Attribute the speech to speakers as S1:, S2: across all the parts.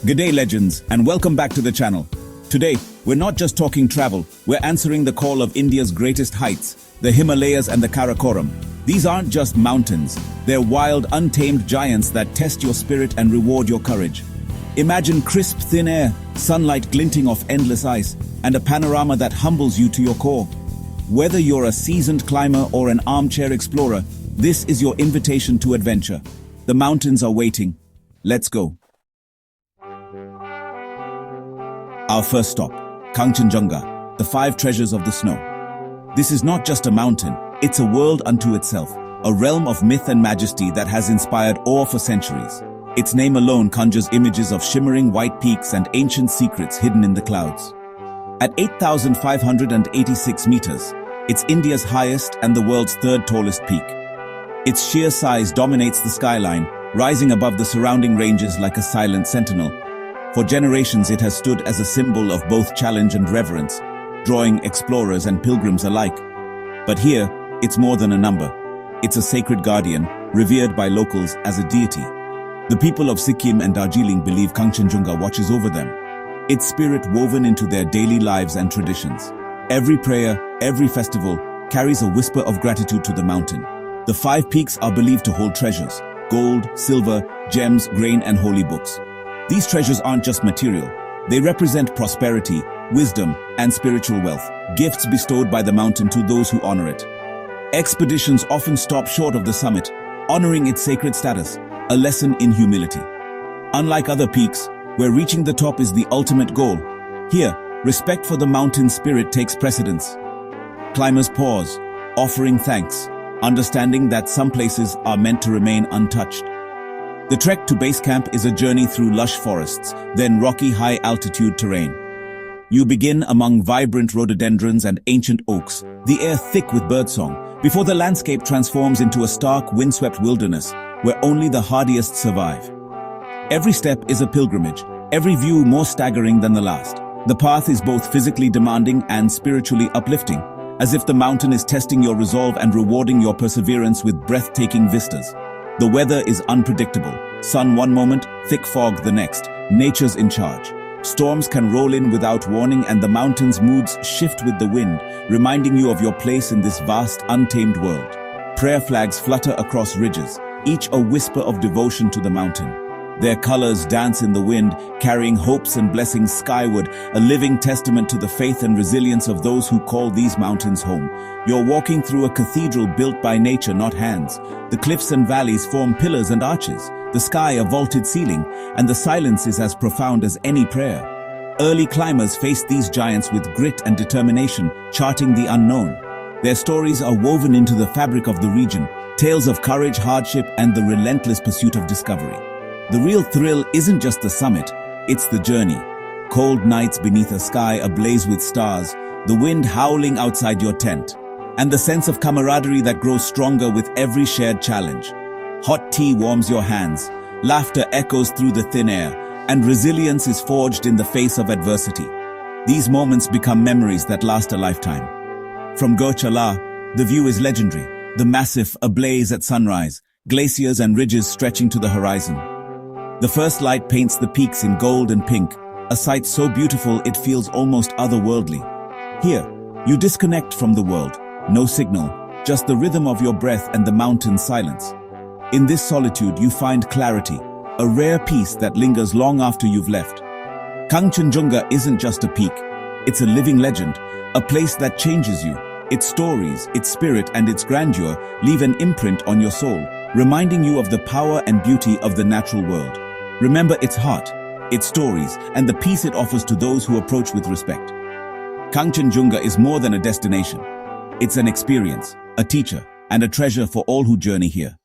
S1: Good day, legends, and welcome back to the channel. Today, we're not just talking travel, we're answering the call of India's greatest heights, the Himalayas and the Karakoram. These aren't just mountains, they're wild, untamed giants that test your spirit and reward your courage. Imagine crisp, thin air, sunlight glinting off endless ice, and a panorama that humbles you to your core. Whether you're a seasoned climber or an armchair explorer, this is your invitation to adventure. The mountains are waiting. Let's go. Our first stop, Kanchenjunga, the five treasures of the snow. This is not just a mountain, it's a world unto itself, a realm of myth and majesty that has inspired awe for centuries. Its name alone conjures images of shimmering white peaks and ancient secrets hidden in the clouds. At 8,586 meters, it's India's highest and the world's third tallest peak. Its sheer size dominates the skyline, rising above the surrounding ranges like a silent sentinel. For generations, it has stood as a symbol of both challenge and reverence, drawing explorers and pilgrims alike. But here, it's more than a number. It's a sacred guardian, revered by locals as a deity. The people of Sikkim and Darjeeling believe Kanchenjunga watches over them, its spirit woven into their daily lives and traditions. Every prayer, every festival, carries a whisper of gratitude to the mountain. The five peaks are believed to hold treasures: gold, silver, gems, grain, and holy books. These treasures aren't just material. They represent prosperity, wisdom, and spiritual wealth, gifts bestowed by the mountain to those who honor it. Expeditions often stop short of the summit, honoring its sacred status, a lesson in humility. Unlike other peaks, where reaching the top is the ultimate goal, here, respect for the mountain's spirit takes precedence. Climbers pause, offering thanks, understanding that some places are meant to remain untouched. The trek to base camp is a journey through lush forests, then rocky high-altitude terrain. You begin among vibrant rhododendrons and ancient oaks, the air thick with birdsong, before the landscape transforms into a stark, windswept wilderness where only the hardiest survive. Every step is a pilgrimage, every view more staggering than the last. The path is both physically demanding and spiritually uplifting, as if the mountain is testing your resolve and rewarding your perseverance with breathtaking vistas. The weather is unpredictable. Sun one moment, thick fog the next. Nature's in charge. Storms can roll in without warning, and the mountain's moods shift with the wind, reminding you of your place in this vast, untamed world. Prayer flags flutter across ridges, each a whisper of devotion to the mountain. Their colors dance in the wind, carrying hopes and blessings skyward, a living testament to the faith and resilience of those who call these mountains home. You're walking through a cathedral built by nature, not hands. The cliffs and valleys form pillars and arches, the sky a vaulted ceiling, and the silence is as profound as any prayer. Early climbers faced these giants with grit and determination, charting the unknown. Their stories are woven into the fabric of the region, tales of courage, hardship, and the relentless pursuit of discovery. The real thrill isn't just the summit, it's the journey. Cold nights beneath a sky ablaze with stars, the wind howling outside your tent, and the sense of camaraderie that grows stronger with every shared challenge. Hot tea warms your hands, laughter echoes through the thin air, and resilience is forged in the face of adversity. These moments become memories that last a lifetime. From Gurchala, the view is legendary, the massif ablaze at sunrise, glaciers and ridges stretching to the horizon. The first light paints the peaks in gold and pink, a sight so beautiful it feels almost otherworldly. Here, you disconnect from the world, no signal, just the rhythm of your breath and the mountain's silence. In this solitude, you find clarity, a rare peace that lingers long after you've left. Kanchenjunga isn't just a peak, it's a living legend, a place that changes you. Its stories, its spirit, and its grandeur leave an imprint on your soul, reminding you of the power and beauty of the natural world. Remember its heart, its stories, and the peace it offers to those who approach with respect. Kanchenjunga is more than a destination. It's an experience, a teacher, and a treasure for all who journey here.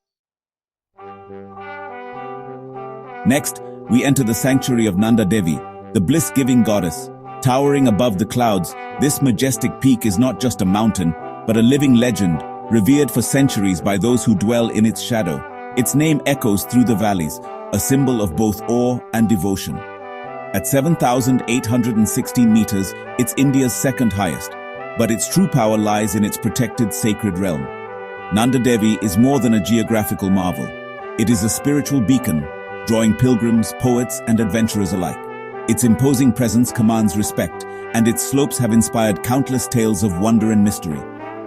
S1: Next, we enter the sanctuary of Nanda Devi, the bliss-giving goddess. Towering above the clouds, this majestic peak is not just a mountain, but a living legend, revered for centuries by those who dwell in its shadow. Its name echoes through the valleys, a symbol of both awe and devotion. At 7,816 meters, it's India's second highest, but its true power lies in its protected sacred realm. Nanda Devi is more than a geographical marvel. It is a spiritual beacon, drawing pilgrims, poets, and adventurers alike. Its imposing presence commands respect, and its slopes have inspired countless tales of wonder and mystery.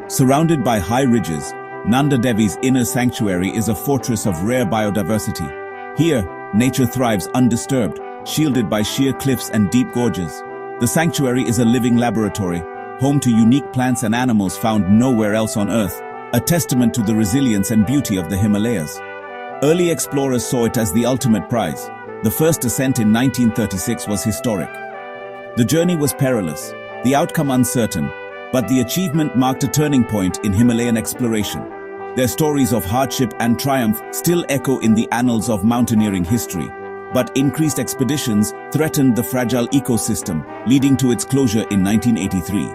S1: Surrounded by high ridges, Nanda Devi's inner sanctuary is a fortress of rare biodiversity. Here, nature thrives undisturbed, shielded by sheer cliffs and deep gorges. The sanctuary is a living laboratory, home to unique plants and animals found nowhere else on Earth, a testament to the resilience and beauty of the Himalayas. Early explorers saw it as the ultimate prize. The first ascent in 1936 was historic. The journey was perilous, the outcome uncertain, but the achievement marked a turning point in Himalayan exploration. Their stories of hardship and triumph still echo in the annals of mountaineering history. But increased expeditions threatened the fragile ecosystem, leading to its closure in 1983.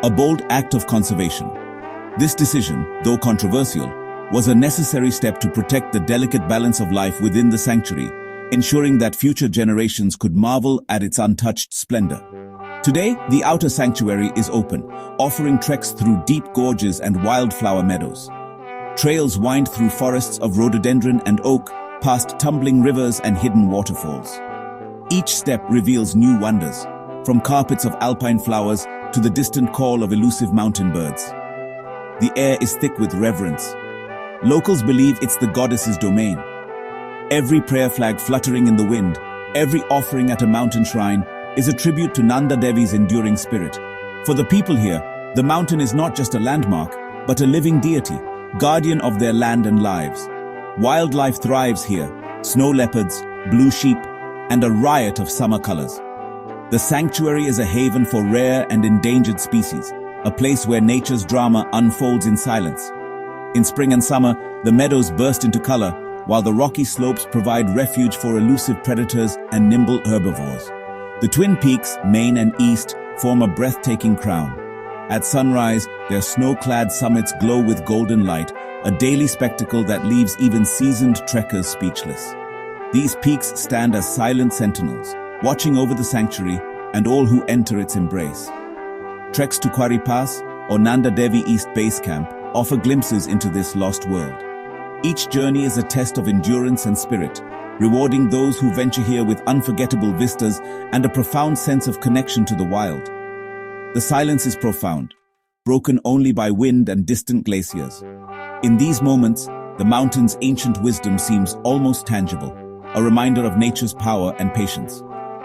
S1: A bold act of conservation. This decision, though controversial, was a necessary step to protect the delicate balance of life within the sanctuary, ensuring that future generations could marvel at its untouched splendor. Today, the outer sanctuary is open, offering treks through deep gorges and wildflower meadows. Trails wind through forests of rhododendron and oak, past tumbling rivers and hidden waterfalls. Each step reveals new wonders, from carpets of alpine flowers to the distant call of elusive mountain birds. The air is thick with reverence. Locals believe it's the goddess's domain. Every prayer flag fluttering in the wind, every offering at a mountain shrine, is a tribute to Nanda Devi's enduring spirit. For the people here, the mountain is not just a landmark, but a living deity, guardian of their land and lives. Wildlife thrives here, snow leopards, blue sheep, and a riot of summer colors. The sanctuary is a haven for rare and endangered species, a place where nature's drama unfolds in silence. In spring and summer, the meadows burst into color, while the rocky slopes provide refuge for elusive predators and nimble herbivores. The twin peaks, Main and East, form a breathtaking crown. At sunrise, their snow-clad summits glow with golden light, a daily spectacle that leaves even seasoned trekkers speechless. These peaks stand as silent sentinels, watching over the sanctuary and all who enter its embrace. Treks to Quarry Pass or Nanda Devi East Base Camp offer glimpses into this lost world. Each journey is a test of endurance and spirit, rewarding those who venture here with unforgettable vistas and a profound sense of connection to the wild. The silence is profound, broken only by wind and distant glaciers. In these moments, the mountain's ancient wisdom seems almost tangible, a reminder of nature's power and patience.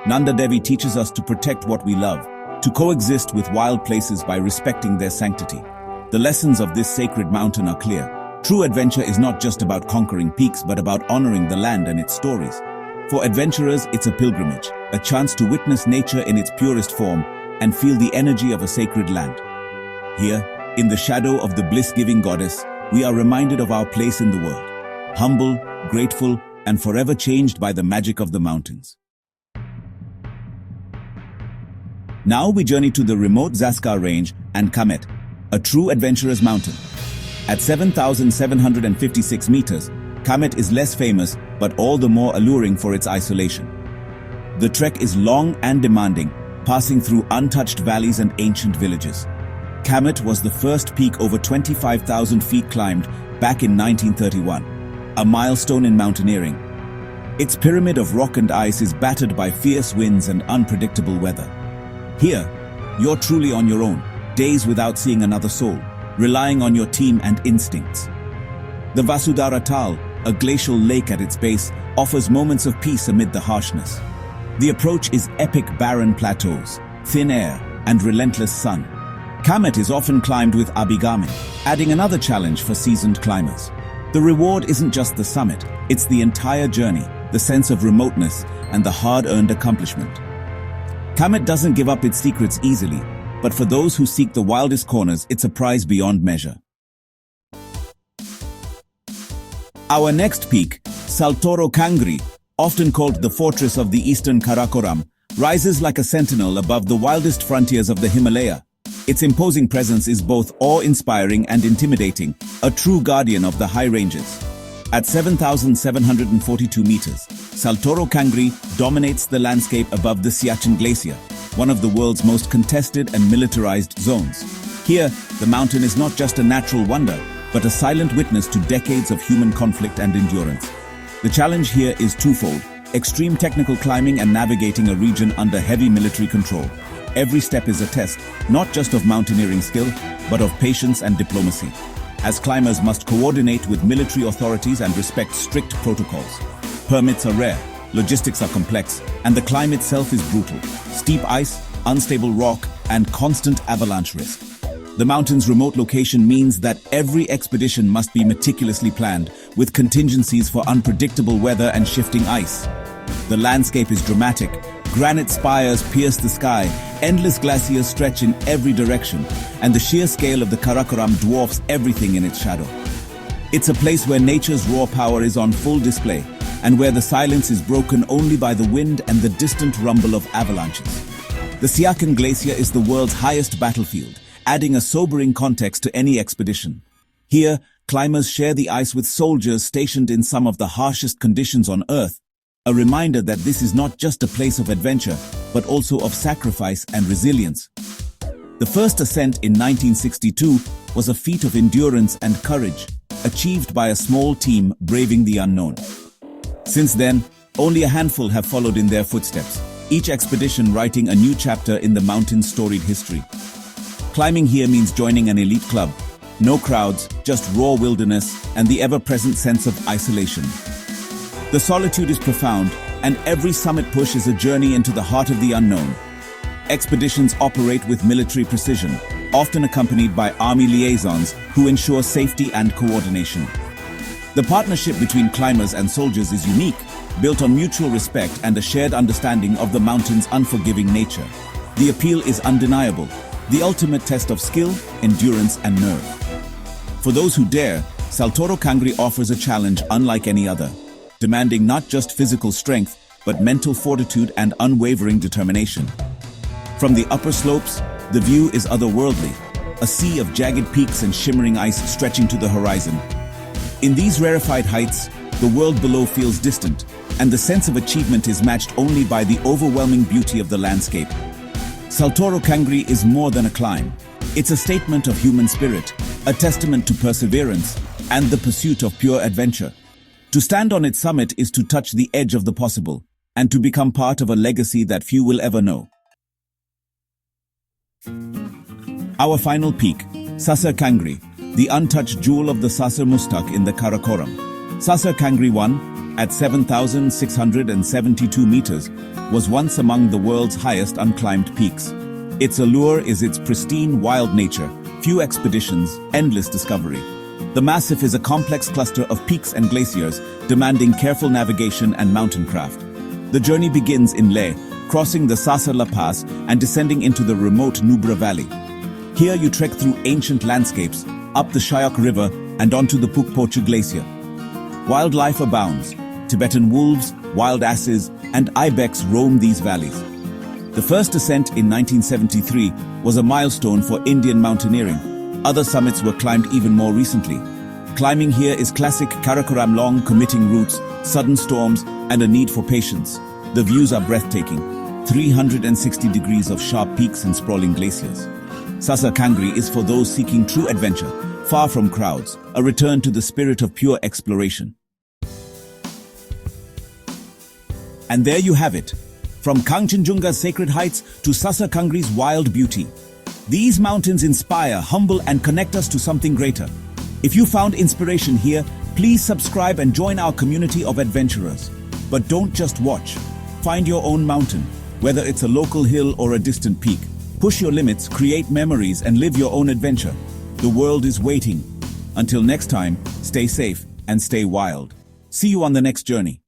S1: Nanda Devi teaches us to protect what we love, to coexist with wild places by respecting their sanctity. The lessons of this sacred mountain are clear. True adventure is not just about conquering peaks, but about honoring the land and its stories. For adventurers, it's a pilgrimage, a chance to witness nature in its purest form and feel the energy of a sacred land. Here, in the shadow of the bliss-giving goddess, we are reminded of our place in the world, humble, grateful, and forever changed by the magic of the mountains. Now we journey to the remote Zaskar Range and Kamet, a true adventurer's mountain. At 7,756 meters, Kamet is less famous but all the more alluring for its isolation. The trek is long and demanding, passing through untouched valleys and ancient villages. Kamet was the first peak over 25,000 feet climbed back in 1931, a milestone in mountaineering. Its pyramid of rock and ice is battered by fierce winds and unpredictable weather. Here, you're truly on your own, days without seeing another soul, relying on your team and instincts. The Vasudhara Tal, a glacial lake at its base, offers moments of peace amid the harshness. The approach is epic barren plateaus, thin air, and relentless sun. Kamet is often climbed with Abhigamin, adding another challenge for seasoned climbers. The reward isn't just the summit, it's the entire journey, the sense of remoteness, and the hard-earned accomplishment. Kamet doesn't give up its secrets easily, but for those who seek the wildest corners, it's a prize beyond measure. Our next peak, Saltoro Kangri, often called the fortress of the eastern Karakoram, rises like a sentinel above the wildest frontiers of the Himalaya. Its imposing presence is both awe-inspiring and intimidating, a true guardian of the high ranges. At 7,742 meters, Saltoro Kangri dominates the landscape above the Siachen Glacier, one of the world's most contested and militarized zones. Here, the mountain is not just a natural wonder, but a silent witness to decades of human conflict and endurance. The challenge here is twofold: extreme technical climbing and navigating a region under heavy military control. Every step is a test, not just of mountaineering skill, but of patience and diplomacy, as climbers must coordinate with military authorities and respect strict protocols. Permits are rare, logistics are complex, and the climb itself is brutal. Steep ice, unstable rock, and constant avalanche risk. The mountain's remote location means that every expedition must be meticulously planned, with contingencies for unpredictable weather and shifting ice. The landscape is dramatic. Granite spires pierce the sky, endless glaciers stretch in every direction, and the sheer scale of the Karakoram dwarfs everything in its shadow. It's a place where nature's raw power is on full display, and where the silence is broken only by the wind and the distant rumble of avalanches. The Siachen Glacier is the world's highest battlefield, adding a sobering context to any expedition. Here, climbers share the ice with soldiers stationed in some of the harshest conditions on Earth, a reminder that this is not just a place of adventure, but also of sacrifice and resilience. The first ascent in 1962 was a feat of endurance and courage, achieved by a small team braving the unknown. Since then, only a handful have followed in their footsteps, each expedition writing a new chapter in the mountain's storied history. Climbing here means joining an elite club. No crowds, just raw wilderness and the ever-present sense of isolation. The solitude is profound, and every summit push is a journey into the heart of the unknown. Expeditions operate with military precision, often accompanied by army liaisons who ensure safety and coordination. The partnership between climbers and soldiers is unique, built on mutual respect and a shared understanding of the mountain's unforgiving nature. The appeal is undeniable, the ultimate test of skill, endurance, and nerve. For those who dare, Saltoro Kangri offers a challenge unlike any other, demanding not just physical strength, but mental fortitude and unwavering determination. From the upper slopes, the view is otherworldly, a sea of jagged peaks and shimmering ice stretching to the horizon. In these rarefied heights, the world below feels distant, and the sense of achievement is matched only by the overwhelming beauty of the landscape. Saltoro Kangri is more than a climb. It's a statement of human spirit, a testament to perseverance, and the pursuit of pure adventure. To stand on its summit is to touch the edge of the possible, and to become part of a legacy that few will ever know. Our final peak, Sasar Kangri, the untouched jewel of the Sasar Mustak in the Karakoram. Sasar Kangri 1, at 7,672 meters, was once among the world's highest unclimbed peaks. Its allure is its pristine, wild nature, few expeditions, endless discovery. The massif is a complex cluster of peaks and glaciers, demanding careful navigation and mountain craft. The journey begins in Leh, crossing the Sasar La Pass and descending into the remote Nubra Valley. Here you trek through ancient landscapes, up the Shyok River and onto the Pukpoche Glacier. Wildlife abounds. Tibetan wolves, wild asses, and ibex roam these valleys. The first ascent in 1973 was a milestone for Indian mountaineering. Other summits were climbed even more recently. Climbing here is classic Karakoram long committing routes, sudden storms, and a need for patience. The views are breathtaking, 360 degrees of sharp peaks and sprawling glaciers. Sasar Kangri is for those seeking true adventure, far from crowds, a return to the spirit of pure exploration. And there you have it, from Kangchenjunga's sacred heights to Sasar Kangri's wild beauty. These mountains inspire, humble, and connect us to something greater. If you found inspiration here, please subscribe and join our community of adventurers. But don't just watch. Find your own mountain, whether it's a local hill or a distant peak. Push your limits, create memories, and live your own adventure. The world is waiting. Until next time, stay safe and stay wild. See you on the next journey.